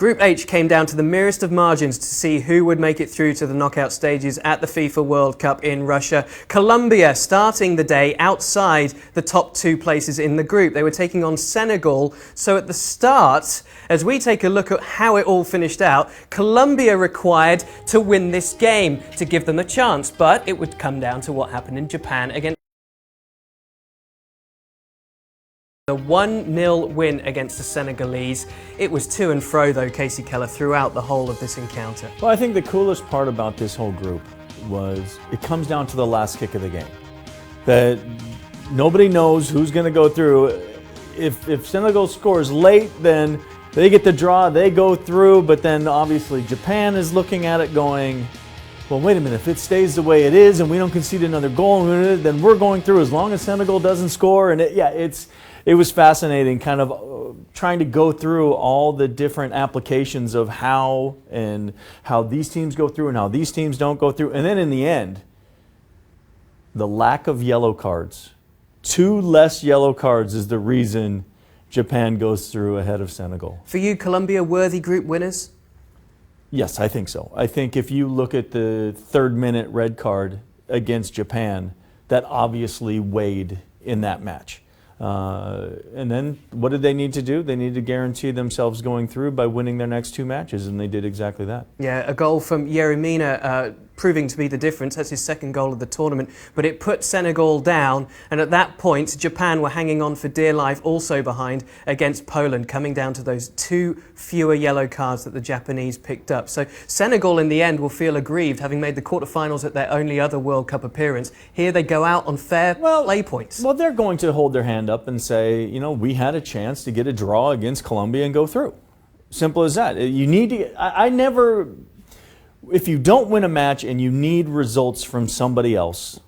Group H came down to the merest of margins to see who would make it through to the knockout stages at the FIFA World Cup in Russia. Colombia starting the day outside the top two places in the group. They were taking on Senegal. So at the start, as we take a look at how it all finished out, Colombia required to win this game to give them a chance. But it would come down to what happened in Japan against a 1-0 win against the Senegalese. It was to and fro though, Casey Keller, throughout the whole of this encounter. Well, I think the coolest part about this whole group was it comes down to the last kick of the game. That nobody knows who's going to go through. If Senegal scores late, then they get the draw, they go through, but then obviously Japan is looking at it going, well, wait a minute, if it stays the way it is and we don't concede another goal, then we're going through as long as Senegal doesn't score. And it was fascinating kind of trying to go through all the different applications of how these teams go through and how these teams don't go through. And then in the end, the lack of yellow cards. 2 less yellow cards is the reason Japan goes through ahead of Senegal. For you, Colombia worthy group winners? Yes, I think so. I think if you look at the 3rd minute red card against Japan, that obviously weighed in that match. And then what did they need to do? They needed to guarantee themselves going through by winning their next 2 matches, and they did exactly that. Yeah, a goal from Yerry Mina proving to be the difference. That's his 2nd goal of the tournament. But it put Senegal down, and at that point, Japan were hanging on for dear life, also behind against Poland, coming down to those 2 fewer yellow cards that the Japanese picked up. So Senegal, in the end, will feel aggrieved, having made the quarterfinals at their only other World Cup appearance. Here they go out on fair play points. Well, they're going to hold their hand up and say, you know, we had a chance to get a draw against Colombia and go through. Simple as that. You need to. If you don't win a match and you need results from somebody else,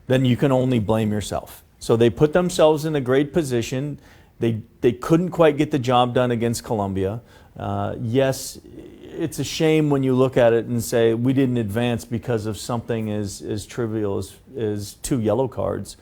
then you can only blame yourself. So they put themselves in a great position. They couldn't quite get the job done against Colombia. Yes, it's a shame when you look at it and say we didn't advance because of something as trivial as 2 yellow cards.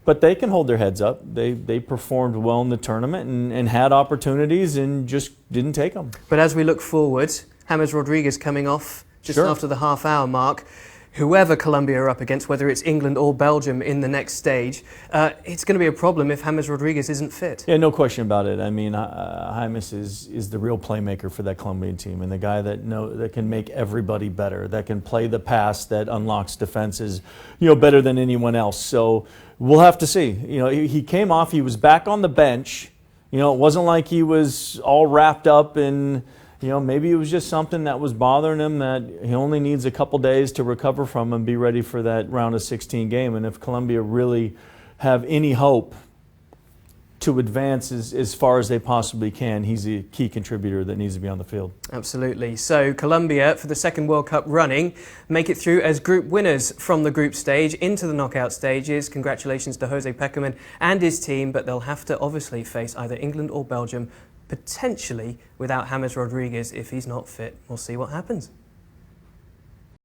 But they can hold their heads up. They performed well in the tournament and had opportunities and just didn't take them. But as we look forward, James Rodriguez coming off just after the half-hour mark. Whoever Colombia are up against, whether it's England or Belgium in the next stage, it's going to be a problem if James Rodriguez isn't fit. Yeah, no question about it. I mean, James is the real playmaker for that Colombian team, and the guy that can make everybody better, that can play the pass that unlocks defenses, better than anyone else. So we'll have to see. He came off. He was back on the bench. It wasn't like he was all wrapped up in. Maybe it was just something that was bothering him that he only needs a couple days to recover from and be ready for that round of 16 game. And if Colombia really have any hope to advance as far as they possibly can, he's a key contributor that needs to be on the field. Absolutely. So Colombia, for the 2nd World Cup running, make it through as group winners from the group stage into the knockout stages. Congratulations to Jose Pekerman and his team, but they'll have to obviously face either England or Belgium, potentially without James Rodriguez if he's not fit. We'll see what happens.